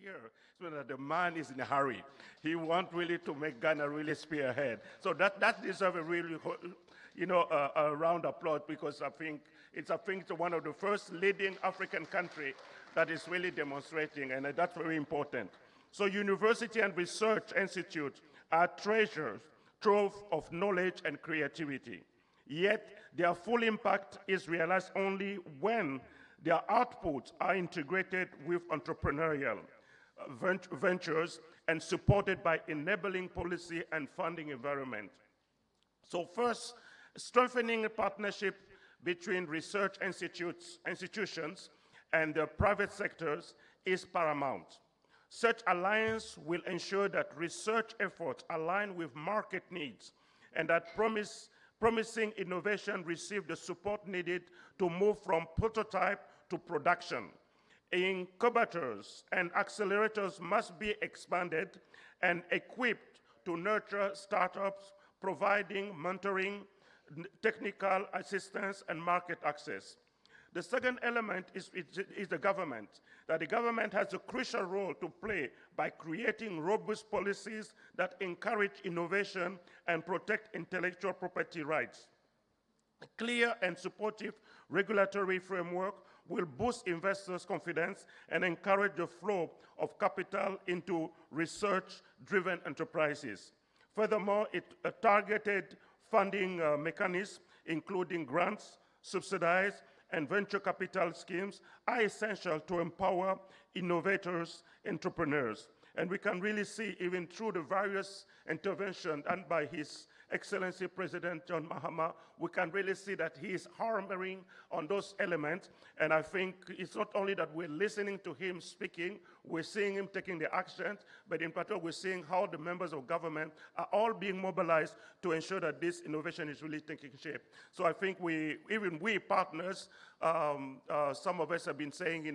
year, so that the man is in a hurry. He wants really to make Ghana really spearhead. So that deserves a really, a round of applause, because I think it's one of the first leading African country that is really demonstrating, and that's very important. So university and research institutes are treasures, trove of knowledge and creativity. Yet their full impact is realized only when their outputs are integrated with entrepreneurial ventures and supported by enabling policy and funding environment. So first, strengthening a partnership between research institutions and the private sectors is paramount. Such alliance will ensure that research efforts align with market needs and that promising innovation receive the support needed to move from prototype to production. Incubators and accelerators must be expanded and equipped to nurture startups, providing mentoring, technical assistance, and market access. The second element is the government, that the government has a crucial role to play by creating robust policies that encourage innovation and protect intellectual property rights. A clear and supportive regulatory framework will boost investors' confidence and encourage the flow of capital into research-driven enterprises. Furthermore, a targeted funding mechanism, including grants, subsidized, and venture capital schemes, are essential to empower innovators, entrepreneurs. And we can really see, even through the various interventions done by His Excellency President John Mahama, we can really see that he is hammering on those elements. And I think it's not only that we're listening to him speaking, we're seeing him taking the actions, but in particular, we're seeing how the members of government are all being mobilized to ensure that this innovation is really taking shape. So I think even we partners, some of us have been saying,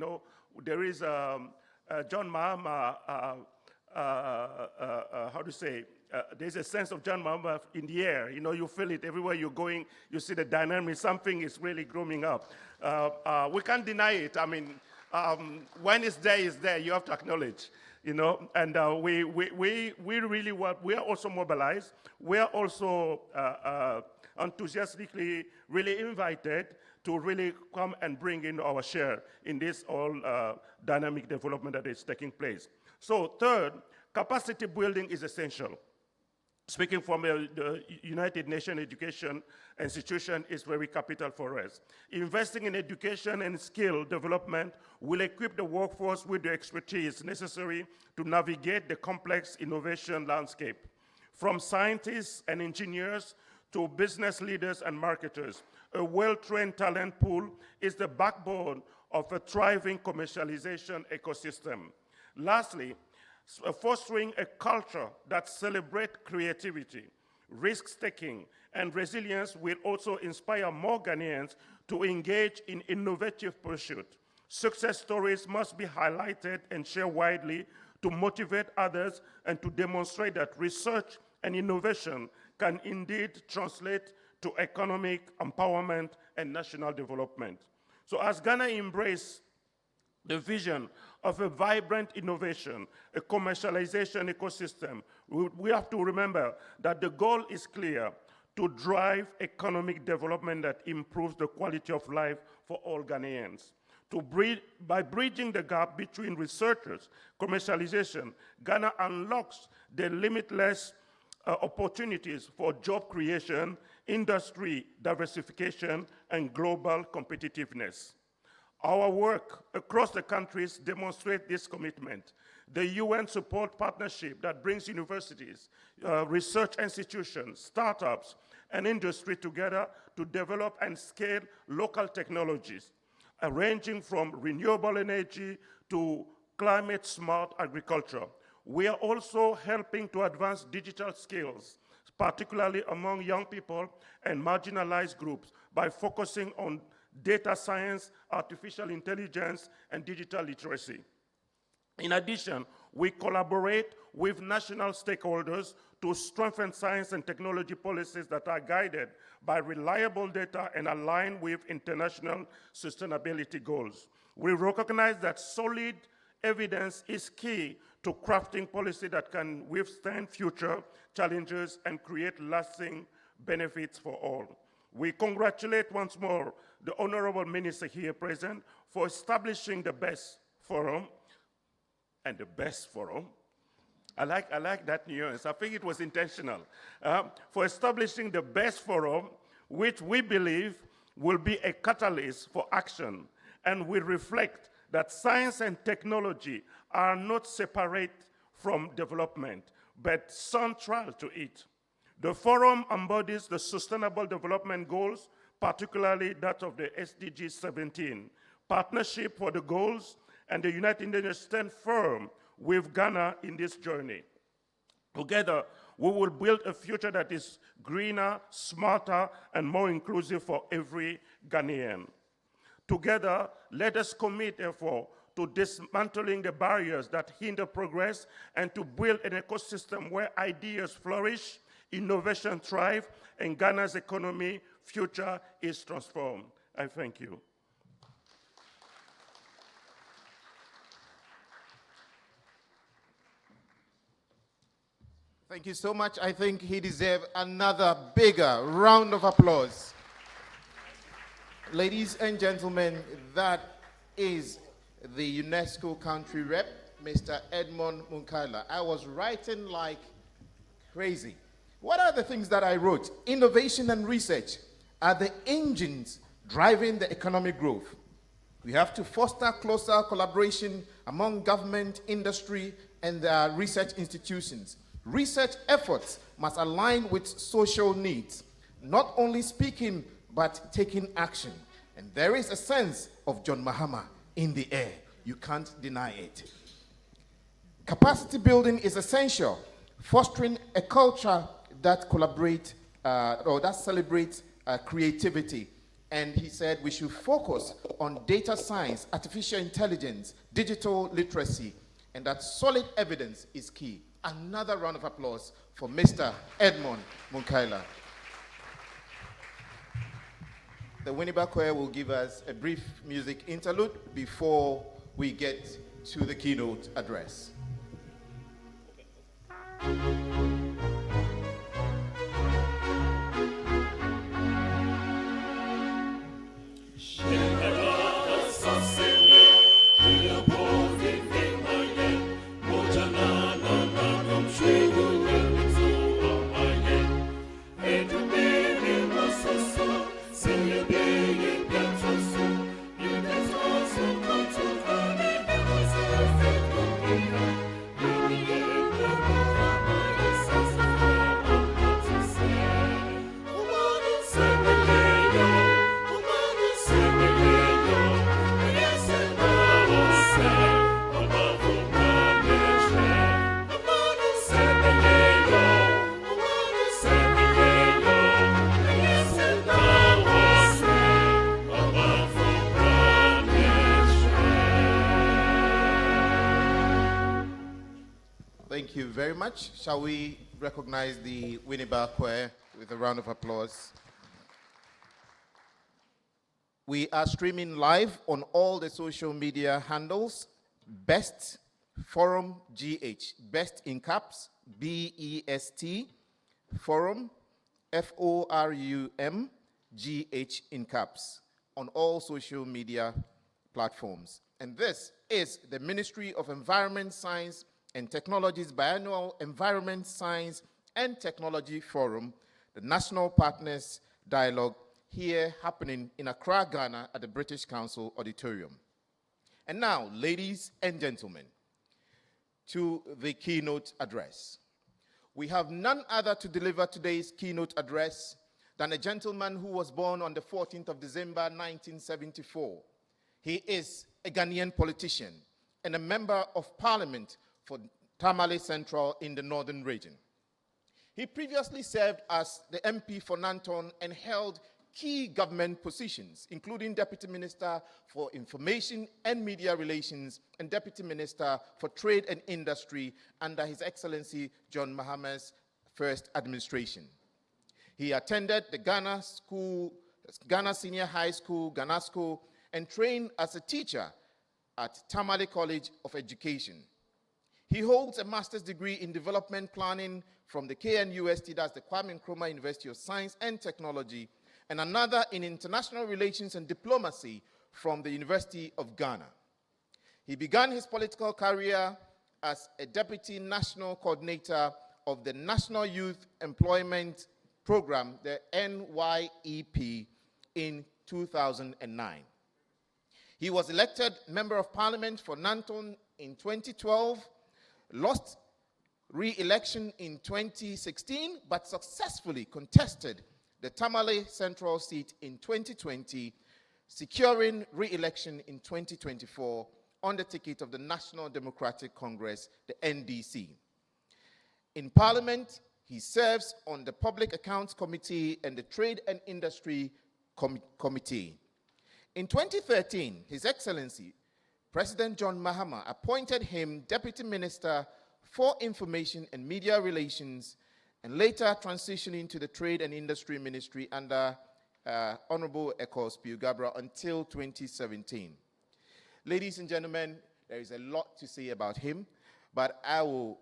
there is John Mahama, there's a sense of John Mahama in the air. You feel it everywhere you're going. You see the dynamic. Something is really growing up. We can't deny it. I mean, when it's there. You have to acknowledge. And we really we are also mobilized. We are also enthusiastically really invited to really come and bring in our share in this all dynamic development that is taking place. So third, capacity building is essential. Speaking from the United Nations Education Institution is very capital for us. Investing in education and skill development will equip the workforce with the expertise necessary to navigate the complex innovation landscape. From scientists and engineers to business leaders and marketers, a well-trained talent pool is the backbone of a thriving commercialization ecosystem. Lastly, fostering a culture that celebrates creativity, risk-taking, and resilience will also inspire more Ghanaians to engage in innovative pursuits. Success stories must be highlighted and shared widely to motivate others and to demonstrate that research and innovation can indeed translate to economic empowerment and national development. So as Ghana embraces the vision of a vibrant innovation, a commercialization ecosystem, we have to remember that the goal is clear: to drive economic development that improves the quality of life for all Ghanaians. By bridging the gap between researchers, commercialization, Ghana unlocks the limitless opportunities for job creation, industry diversification, and global competitiveness. Our work across the countries demonstrates this commitment. The UN support partnership that brings universities, research institutions, startups, and industry together to develop and scale local technologies, ranging from renewable energy to climate-smart agriculture. We are also helping to advance digital skills, particularly among young people and marginalized groups, by focusing on data science, artificial intelligence, and digital literacy. In addition, we collaborate with national stakeholders to strengthen science and technology policies that are guided by reliable data and align with international sustainability goals. We recognize that solid evidence is key to crafting policy that can withstand future challenges and create lasting benefits for all. We congratulate once more the Honorable Minister here present for establishing the best forum, and the best forum. I like that nuance. I think it was intentional. For establishing the best forum, which we believe will be a catalyst for action and will reflect that science and technology are not separate from development, but central to it. The forum embodies the Sustainable Development Goals, particularly that of the SDG 17, Partnership for the Goals, and the United Nations stand firm with Ghana in this journey. Together, we will build a future that is greener, smarter, and more inclusive for every Ghanaian. Together, let us commit, therefore, to dismantling the barriers that hinder progress and to build an ecosystem where ideas flourish, innovation thrive, and Ghana's economy future is transformed. I thank you. Thank you so much. I think he deserves another bigger round of applause. Ladies and gentlemen, that is the UNESCO country rep, Mr. Edmond Munkaila. I was writing like crazy. What are the things that I wrote? Innovation and research are the engines driving the economic growth. We have to foster closer collaboration among government, industry, and research institutions. Research efforts must align with social needs, not only speaking, but taking action. And there is a sense of John Mahama in the air. You can't deny it. Capacity building is essential, fostering a culture that collaborates or that celebrates creativity. And he said we should focus on data science, artificial intelligence, digital literacy, and that solid evidence is key. Another round of applause for Mr. Edmond Munkaila. The Winneba Choir will give us a brief music interlude before we get to the keynote address. Thank you very much. Shall we recognize the Winneba Choir with a round of applause? We are streaming live on all the social media handles. Best Forum GH. Best in caps, BEST. Forum, FORUM, GH in caps. On all social media platforms. And this is the Ministry of Environment, Science, and Technology's biannual Environment, Science, and Technology Forum, the National Partners Dialogue, here happening in Accra, Ghana, at the British Council Auditorium. And now, ladies and gentlemen, to the keynote address. We have none other to deliver today's keynote address than a gentleman who was born on the 14th of December, 1974. He is a Ghanaian politician and a member of parliament for Tamale Central in the northern region. He previously served as the MP for Nanton and held key government positions, including Deputy Minister for Information and Media Relations and Deputy Minister for Trade and Industry under His Excellency John Mahama's first administration. He attended the Ghana Senior High School, Ghana School, and trained as a teacher at Tamale College of Education. He holds a master's degree in development planning from the KNUST, that's the Kwame Nkrumah University of Science and Technology, and another in international relations and diplomacy from the University of Ghana. He began his political career as a deputy national coordinator of the National Youth Employment Program, the NYEP, in 2009. He was elected Member of Parliament for Nanton in 2012, lost re-election in 2016, but successfully contested the Tamale Central seat in 2020, securing re-election in 2024 on the ticket of the National Democratic Congress, the NDC. In Parliament, he serves on the Public Accounts Committee and the Trade and Industry Committee. In 2013, His Excellency, President John Mahama appointed him Deputy Minister for Information and Media Relations, and later transitioning to the Trade and Industry Ministry under Honorable Ekos Piugabra until 2017. Ladies and gentlemen, there is a lot to say about him, but I will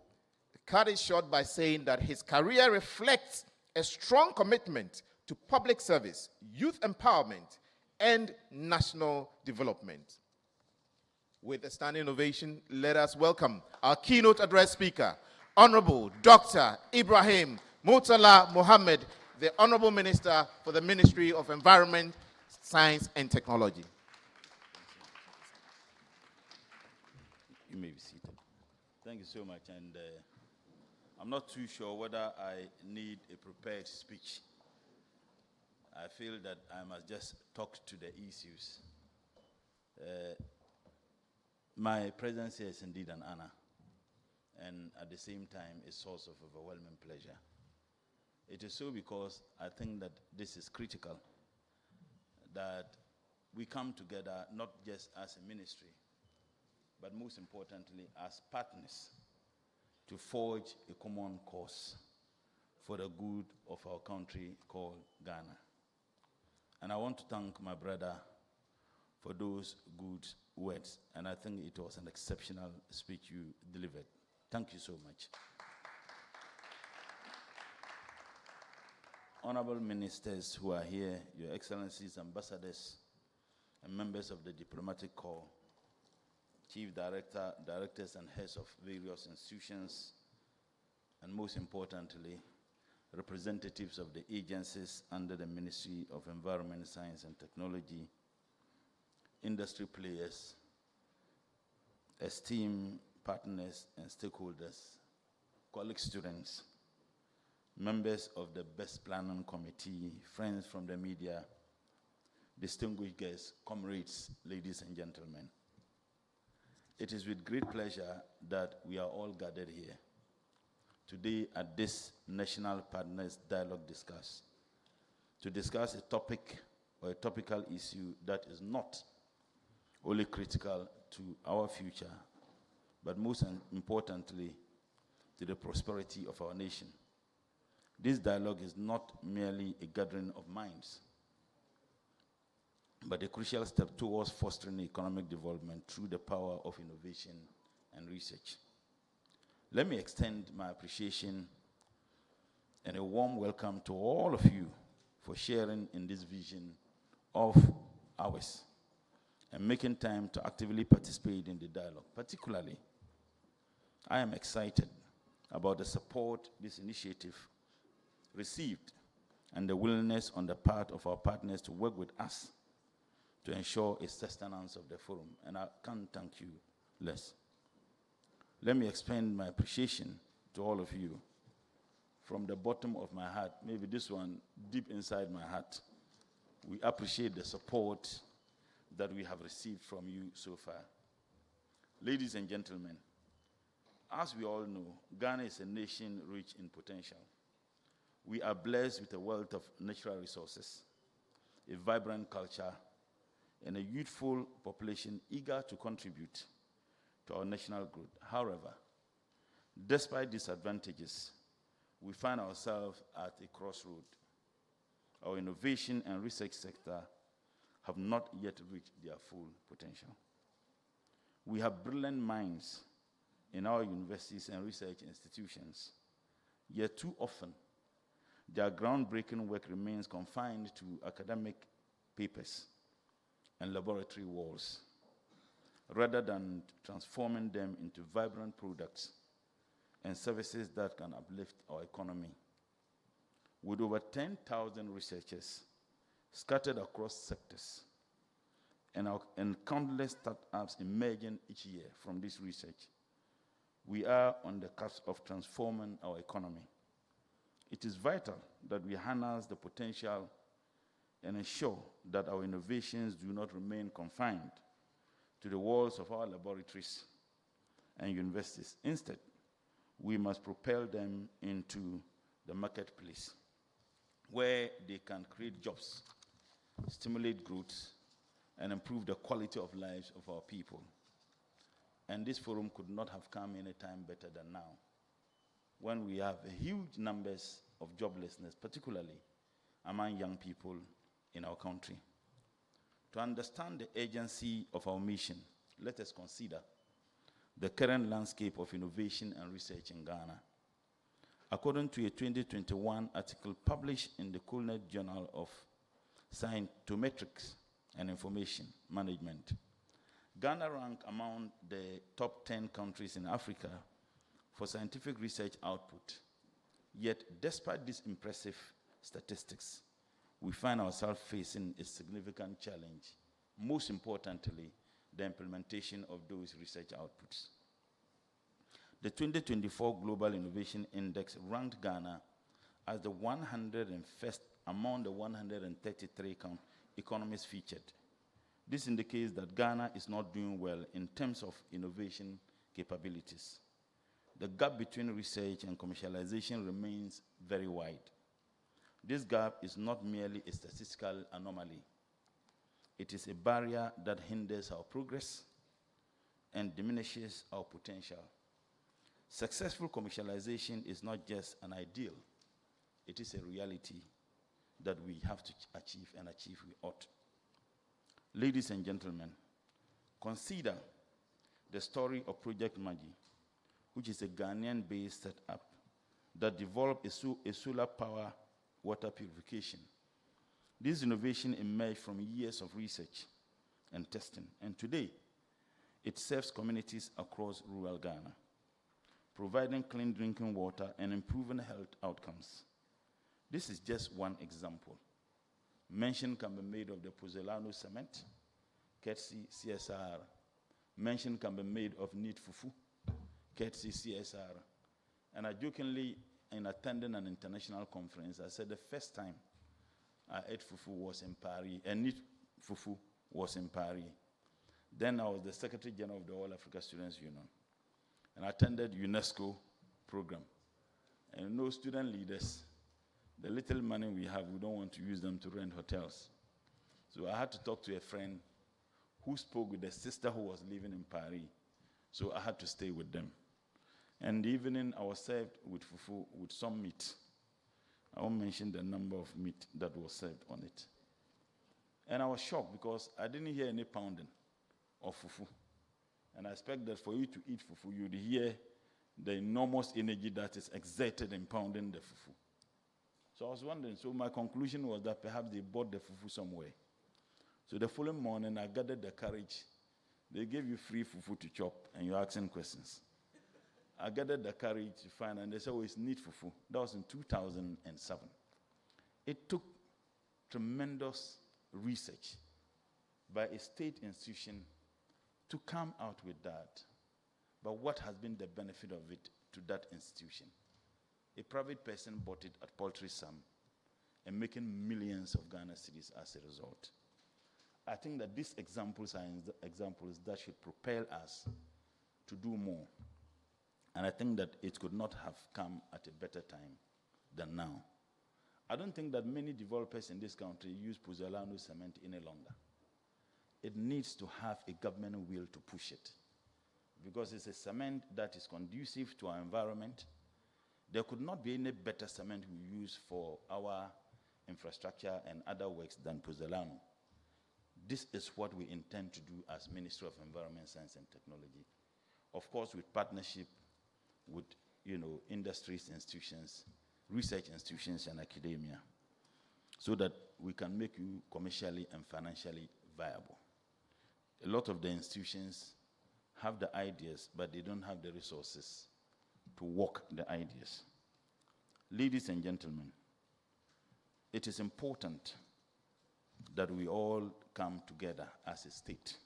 cut it short by saying that his career reflects a strong commitment to public service, youth empowerment, and national development. With a standing ovation, let us welcome our keynote address speaker, Honorable Dr. Ibrahim Murtala Mohammed, the Honorable Minister for the Ministry of Environment, Science, and Technology. You may be seated. Thank you so much. And I'm not too sure whether I need a prepared speech. I feel that I must just talk to the issues. My presence here is indeed an honor, and at the same time a source of overwhelming pleasure. It is so because I think that this is critical, that we come together not just as a ministry, but most importantly as partners to forge a common cause for the good of our country called Ghana. And I want to thank my brother for those good words, and I think it was an exceptional speech you delivered. Thank you so much. Honorable ministers who are here, Your Excellencies, ambassadors, and members of the diplomatic corps, chief directors and heads of various institutions, and most importantly, representatives of the agencies under the Ministry of Environment, Science, and Technology, industry players, esteemed partners and stakeholders, college students, members of the Best Planning Committee, friends from the media, distinguished guests, comrades, ladies and gentlemen. It is with great pleasure that we are all gathered here today at this National Partners Dialogue to discuss a topic or a topical issue that is not only critical to our future, but most importantly, to the prosperity of our nation. This dialogue is not merely a gathering of minds, but a crucial step towards fostering economic development through the power of innovation and research. Let me extend my appreciation and a warm welcome to all of you for sharing in this vision of ours and making time to actively participate in the dialogue. Particularly, I am excited about the support this initiative received and the willingness on the part of our partners to work with us to ensure a sustenance of the forum, and I can't thank you less. Let me expand my appreciation to all of you from the bottom of my heart, maybe this one deep inside my heart. We appreciate the support that we have received from you so far. Ladies and gentlemen, as we all know, Ghana is a nation rich in potential. We are blessed with a wealth of natural resources, a vibrant culture, and a youthful population eager to contribute to our national growth. However, despite these advantages, we find ourselves at a crossroad. Our innovation and research sector have not yet reached their full potential. We have brilliant minds in our universities and research institutions, yet too often their groundbreaking work remains confined to academic papers and laboratory walls, rather than transforming them into vibrant products and services that can uplift our economy. With over 10,000 researchers scattered across sectors and countless startups emerging each year from this research, we are on the cusp of transforming our economy. It is vital that we harness the potential and ensure that our innovations do not remain confined to the walls of our laboratories and universities. Instead, we must propel them into the marketplace, where they can create jobs, stimulate growth, and improve the quality of lives of our people. And this forum could not have come any time better than now, when we have huge numbers of joblessness, particularly among young people in our country. To understand the urgency of our mission, let us consider the current landscape of innovation and research in Ghana. According to a 2021 article published in the Colnet Journal of Scientometrics and Information Management, Ghana ranked among the top 10 countries in Africa for scientific research output. Yet, despite these impressive statistics, we find ourselves facing a significant challenge, most importantly, the implementation of those research outputs. The 2024 Global Innovation Index ranked Ghana as the 101st among the 133 economies featured. This indicates that Ghana is not doing well in terms of innovation capabilities. The gap between research and commercialization remains very wide. This gap is not merely a statistical anomaly. It is a barrier that hinders our progress and diminishes our potential. Successful commercialization is not just an ideal, it is a reality that we have to achieve, and achieve we ought. Ladies and gentlemen, consider the story of Project Magi, which is a Ghanaian-based startup that developed a solar power water purification. This innovation emerged from years of research and testing, and today it serves communities across rural Ghana, providing clean drinking water and improving health outcomes. This is just one example. Mention can be made of the Pozzolano cement, courtesy CSR. Mention can be made of Neat Fufu, courtesy CSR. And I jokingly, in attending an international conference, I said the first time I ate fufu was in Paris, and Neat Fufu was in Paris. Then I was the Secretary General of the All Africa Students Union, and I attended UNESCO program. And you know, student leaders, the little money we have, we don't want to use them to rent hotels. So I had to talk to a friend who spoke with the sister who was living in Paris. So I had to stay with them. And the evening I was served with fufu with some meat. I won't mention the number of meat that was served on it. And I was shocked because I didn't hear any pounding of fufu. And I expect that for you to eat fufu, you'd hear the enormous energy that is exerted in pounding the fufu. So I was wondering, so my conclusion was that perhaps they bought the fufu somewhere. So the following morning, I gathered the courage. They gave you free fufu to chop, and you're asking questions. I gathered the courage to find, and they said, oh, it's Neat Fufu. That was in 2007. It took tremendous research by a state institution to come out with that. But what has been the benefit of it to that institution? A private person bought it at paltry sum and making millions of Ghana cedis as a result. I think that these examples are examples that should propel us to do more. And I think that it could not have come at a better time than now. I don't think that many developers in this country use Pozzolano cement any longer. It needs to have a government will to push it, because it's a cement that is conducive to our environment. There could not be any better cement we use for our infrastructure and other works than Pozzolano. this is what we intend to do as Ministry of Environment, Science and Technology. Of course, with partnership with industries, institutions, research institutions, and academia, so that we can make you commercially and financially viable. A lot of the institutions have the ideas, but they don't have the resources to work the ideas. Ladies and gentlemen, it is important that we all come together as a state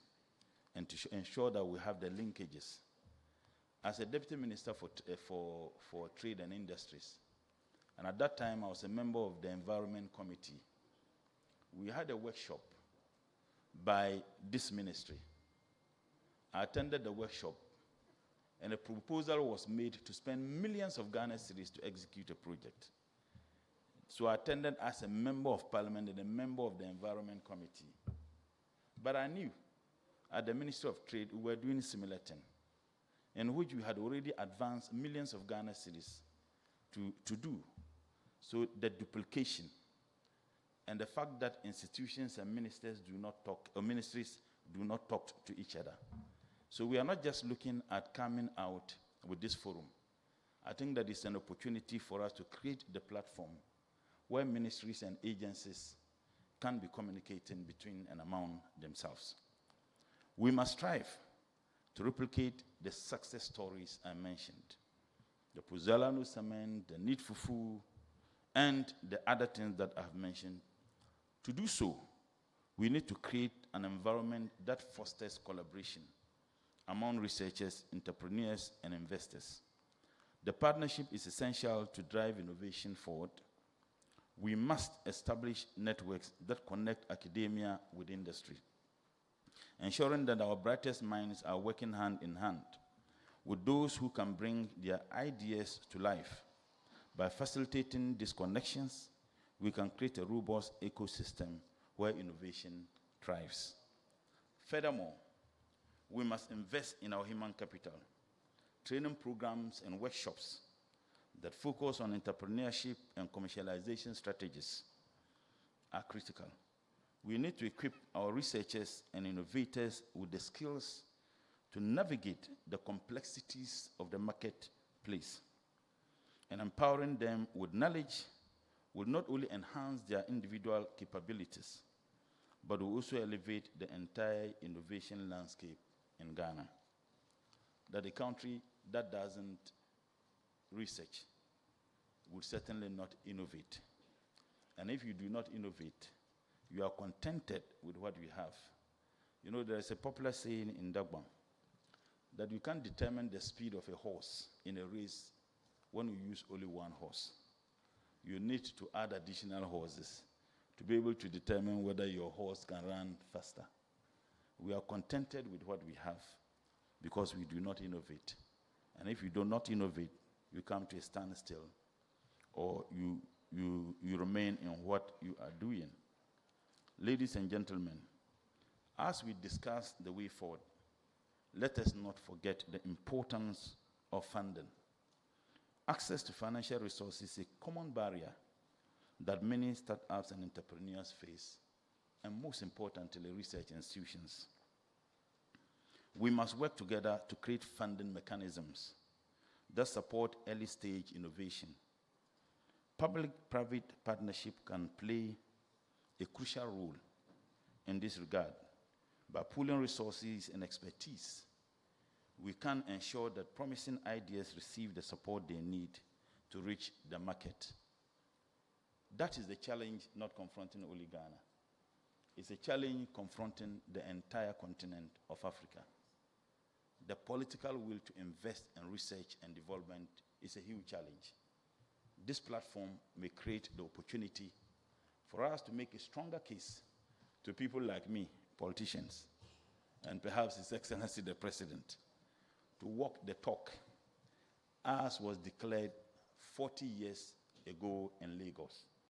and to ensure that we have the linkages. As a Deputy Minister for Trade and Industries, and at that time I was a member of the Environment Committee, we had a workshop by this ministry. I attended the workshop, and a proposal was made to spend millions of Ghana cedis to execute a project. So I attended as a member of parliament and a member of the Environment Committee. But I knew at the Ministry of Trade we were doing a similar thing, in which we had already advanced millions of Ghana cedis to do. So the duplication and the fact that institutions and ministers do not talk, or ministries do not talk to each other. So we are not just looking at coming out with this forum. I think that it's an opportunity for us to create the platform where ministries and agencies can be communicating between and among themselves. We must strive to replicate the success stories I mentioned. The Puzala cement, the Need Fufu, and the other things that I've mentioned. To do so, we need to create an environment that fosters collaboration among researchers, entrepreneurs, and investors. The partnership is essential to drive innovation forward. We must establish networks that connect academia with industry, ensuring that our brightest minds are working hand in hand with those who can bring their ideas to life. By facilitating these connections, we can create a robust ecosystem where innovation thrives. Furthermore, we must invest in our human capital. Training programs and workshops that focus on entrepreneurship and commercialization strategies are critical. We need to equip our researchers and innovators with the skills to navigate the complexities of the marketplace. And empowering them with knowledge will not only enhance their individual capabilities, but will also elevate the entire innovation landscape in Ghana. That a country that doesn't research would certainly not innovate. And if you do not innovate, you are contented with what we have. You know, there is a popular saying in Dagbang that you can't determine the speed of a horse in a race when you use only one horse. You need to add additional horses to be able to determine whether your horse can run faster. We are contented with what we have because we do not innovate. And if you do not innovate, you come to a standstill, or you remain in what you are doing. Ladies and gentlemen, as we discuss the way forward, let us not forget the importance of funding. Access to financial resources is a common barrier that many startups and entrepreneurs face, and most importantly, research institutions. We must work together to create funding mechanisms that support early-stage innovation. Public-private partnership can play a crucial role in this regard. By pooling resources and expertise, we can ensure that promising ideas receive the support they need to reach the market. That is the challenge not confronting only Ghana. It's a challenge confronting the entire continent of Africa. The political will to invest in research and development is a huge challenge. This platform may create the opportunity for us to make a stronger case to people like me, politicians, and perhaps His Excellency the President, to walk the talk as was declared 40 years ago in Lagos.